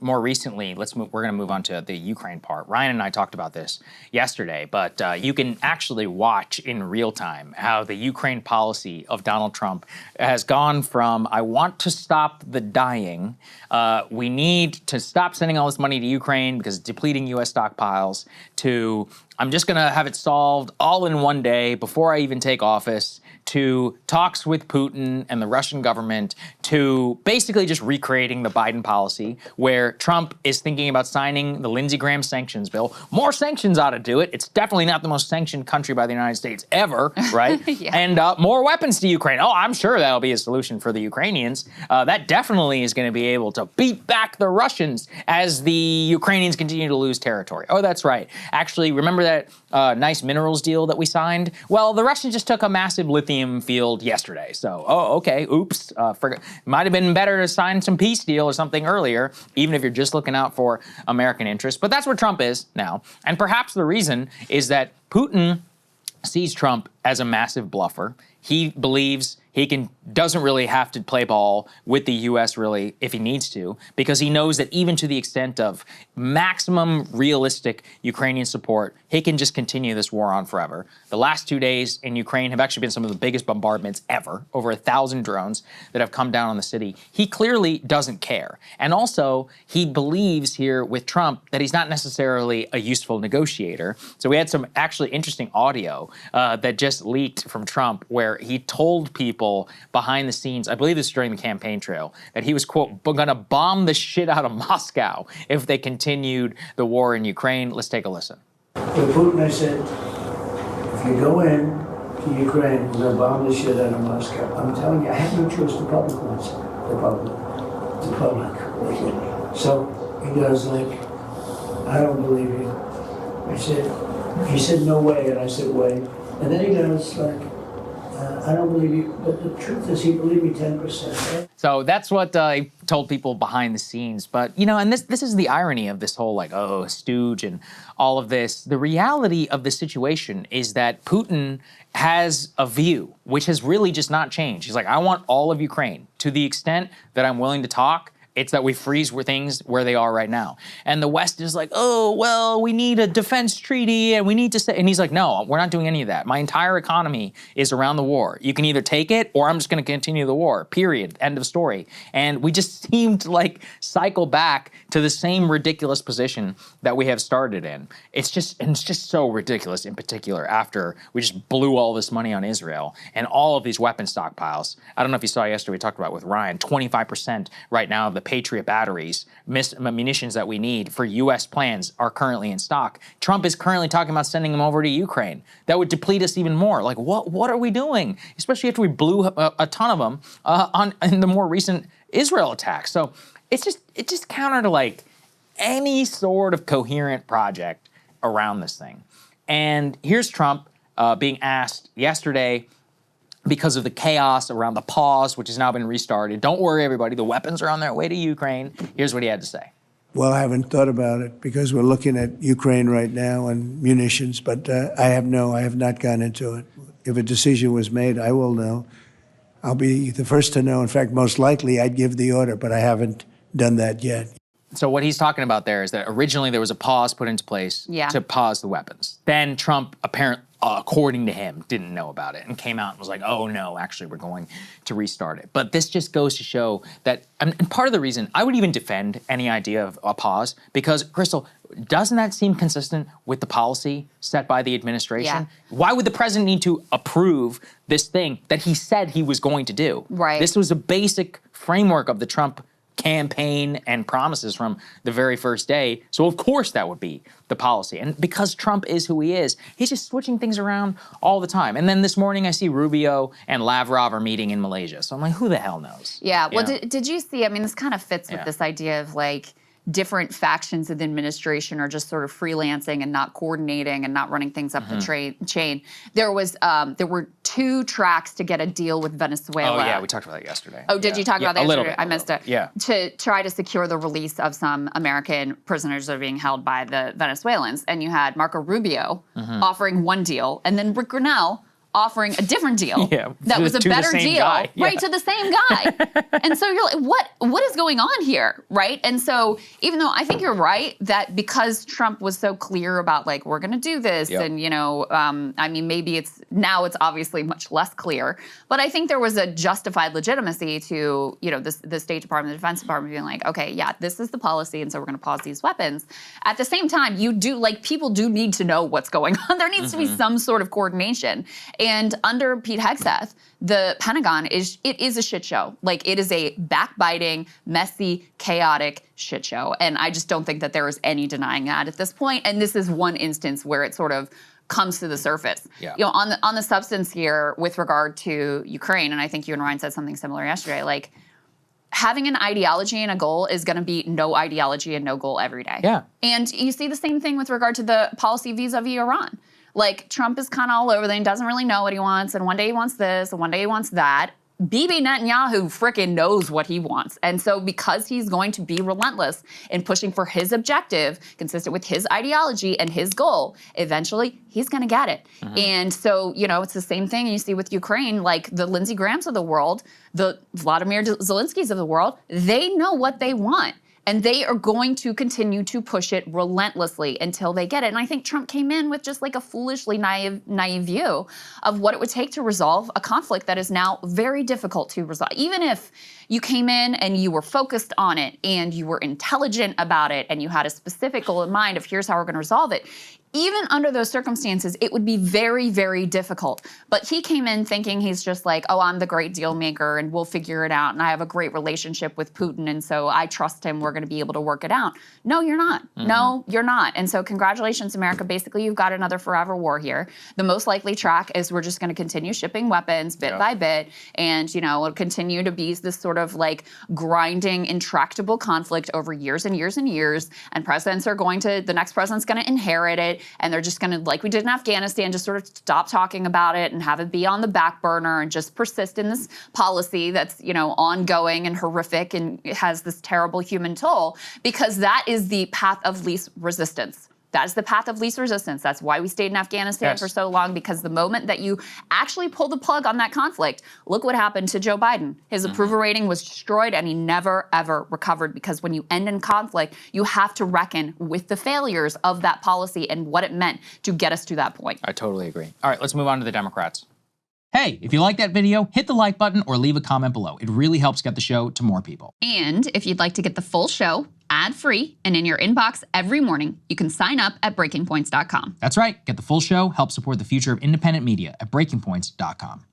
more recently, we're going to move on to the Ukraine part. Ryan and I talked about this yesterday, but you can actually watch in real time how the Ukraine policy of Donald Trump has gone from, I want to stop the dying, we need to stop sending all this money to Ukraine because it's depleting U.S. stockpiles, to I'm just going to have it solved all in one day before I even take office, to talks with Putin and the Russian government, to basically just recreating the Biden policy, where Trump is thinking about signing the Lindsey Graham sanctions bill. More sanctions ought to do it. It's definitely not the most sanctioned country by the United States ever, right? Yeah. And more weapons to Ukraine. Oh, I'm sure that'll be a solution for the Ukrainians. That definitely is going to be able to beat back the Russians as the Ukrainians continue to lose territory. Oh, that's right. Actually, remember that nice minerals deal that we signed? Well, the Russians just took a massive lithium field yesterday. So, okay, oops. Might have been better to sign some peace deal or something earlier, even if you're just looking out for American interests. But that's where Trump is now. And perhaps the reason is that Putin sees Trump as a massive bluffer. He believes he doesn't really have to play ball with the U.S. really if he needs to, because he knows that even to the extent of maximum realistic Ukrainian support, he can just continue this war on forever. The last 2 days in Ukraine have actually been some of the biggest bombardments ever, over 1,000 drones that have come down on the city. He clearly doesn't care. And also, he believes here with Trump that he's not necessarily a useful negotiator. So we had some actually interesting audio that just leaked from Trump where he told people behind the scenes, I believe this is during the campaign trail, that he was, quote, going to bomb the shit out of Moscow if they continued the war in Ukraine. Let's take a listen. To Putin, I said, if you go in to Ukraine, we're going to bomb the shit out of Moscow. I'm telling you, I have no choice. The public wants it. The public. So he goes like, I don't believe you. He said, no way. And I said, wait. And then he goes like, I don't believe you, but the truth is he believed me 10%. So that's what I told people behind the scenes. But, you know, and this is the irony of this whole, like, oh, stooge and all of this. The reality of the situation is that Putin has a view, which has really just not changed. He's like, I want all of Ukraine. To the extent that I'm willing to talk, it's that we freeze things where they are right now. And the West is like, oh, well, we need a defense treaty and we need to say, and he's like, no, we're not doing any of that. My entire economy is around the war. You can either take it or I'm just gonna continue the war, period, end of story. And we just seem to like cycle back to the same ridiculous position that we have started in. It's just so ridiculous in particular after we just blew all this money on Israel and all of these weapon stockpiles. I don't know if you saw yesterday, we talked about with Ryan, 25% right now of the Patriot batteries, munitions that we need for U.S. plans are currently in stock. Trump is currently talking about sending them over to Ukraine. That would deplete us even more. Like, what are we doing? Especially after we blew a ton of them in the more recent Israel attacks. So it's just counter to like any sort of coherent project around this thing. And here's Trump being asked yesterday, because of the chaos around the pause, which has now been restarted. Don't worry, everybody. The weapons are on their way to Ukraine. Here's what he had to say. Well, I haven't thought about it because we're looking at Ukraine right now and munitions, but I have not gone into it. If a decision was made, I will know. I'll be the first to know. In fact, most likely I'd give the order, but I haven't done that yet. So what he's talking about there is that originally there was a pause put into place to pause the weapons. Then Trump apparently, according to him, didn't know about it and came out and was like, oh no, actually we're going to restart it. But this just goes to show that, and part of the reason I would even defend any idea of a pause, because Krystal, doesn't that seem consistent with the policy set by the administration? Yeah. Why would the president need to approve this thing that he said he was going to do? Right. This was a basic framework of the Trump campaign and promises from the very first day. So of course that would be the policy. And because Trump is who he is, he's just switching things around all the time. And then this morning I see Rubio and Lavrov are meeting in Malaysia. So I'm like, who the hell knows? Yeah, well, did you see, I mean, this kind of fits with this idea of like different factions of the administration are just sort of freelancing and not coordinating and not running things up the chain. There were 2 tracks to get a deal with Venezuela. Oh yeah, we talked about that yesterday. Oh, did you talk about that yesterday? A little bit. I missed it. Yeah. To try to secure the release of some American prisoners that are being held by the Venezuelans. And you had Marco Rubio offering one deal, and then Rick Grinnell offering a different deal that was a better deal, right, to the same guy. And so you're like, what is going on here, right? And so even though I think you're right that because Trump was so clear about like, we're going to do this, and you know, I mean, maybe it's obviously much less clear, but I think there was a justified legitimacy to, you know, the State Department, the Defense Department being like, okay, yeah, this is the policy, and so we're going to pause these weapons. At the same time, people do need to know what's going on. There needs to be some sort of coordination. And under Pete Hegseth, the Pentagon is a shit show. Like, it is a backbiting, messy, chaotic shit show. And I just don't think that there is any denying that at this point. And this is one instance where it sort of comes to the surface. You know, on the substance here with regard to Ukraine, and I think you and Ryan said something similar yesterday, like, having an ideology and a goal is going to be no ideology and no goal every day. And you see the same thing with regard to the policy vis-a-vis Iran. Like, Trump is kind of all over there and doesn't really know what he wants, and one day he wants this, and one day he wants that. Bibi Netanyahu frickin' knows what he wants. And so because he's going to be relentless in pushing for his objective, consistent with his ideology and his goal, eventually he's gonna get it. And so, you know, it's the same thing you see with Ukraine, like the Lindsey Grahams of the world, the Vladimir Zelensky's of the world, they know what they want. And they are going to continue to push it relentlessly until they get it. And I think Trump came in with just like a foolishly naive view of what it would take to resolve a conflict that is now very difficult to resolve. Even if you came in and you were focused on it and you were intelligent about it and you had a specific goal in mind of here's how we're gonna resolve it, even under those circumstances, it would be very, very difficult. But he came in thinking he's just like, oh, I'm the great deal maker and we'll figure it out. And I have a great relationship with Putin. And so I trust him. We're going to be able to work it out. No, you're not. No, you're not. And so congratulations, America. Basically, you've got another forever war here. The most likely track is we're just going to continue shipping weapons bit by bit. And, you know, it'll continue to be this sort of like grinding, intractable conflict over years and years and years. And the next president's going to inherit it. And they're just going to, like we did in Afghanistan, just sort of stop talking about it and have it be on the back burner and just persist in this policy that's, you know, ongoing and horrific and it has this terrible human toll, because that is the path of least resistance. That is the path of least resistance. That's why we stayed in Afghanistan for so long, because the moment that you actually pull the plug on that conflict, look what happened to Joe Biden. His approval rating was destroyed and he never, ever recovered, because when you end in conflict, you have to reckon with the failures of that policy and what it meant to get us to that point. I totally agree. All right, let's move on to the Democrats. Hey, if you like that video, hit the like button or leave a comment below. It really helps get the show to more people. And if you'd like to get the full show ad-free and in your inbox every morning, you can sign up at breakingpoints.com. That's right. Get the full show, help support the future of independent media at breakingpoints.com.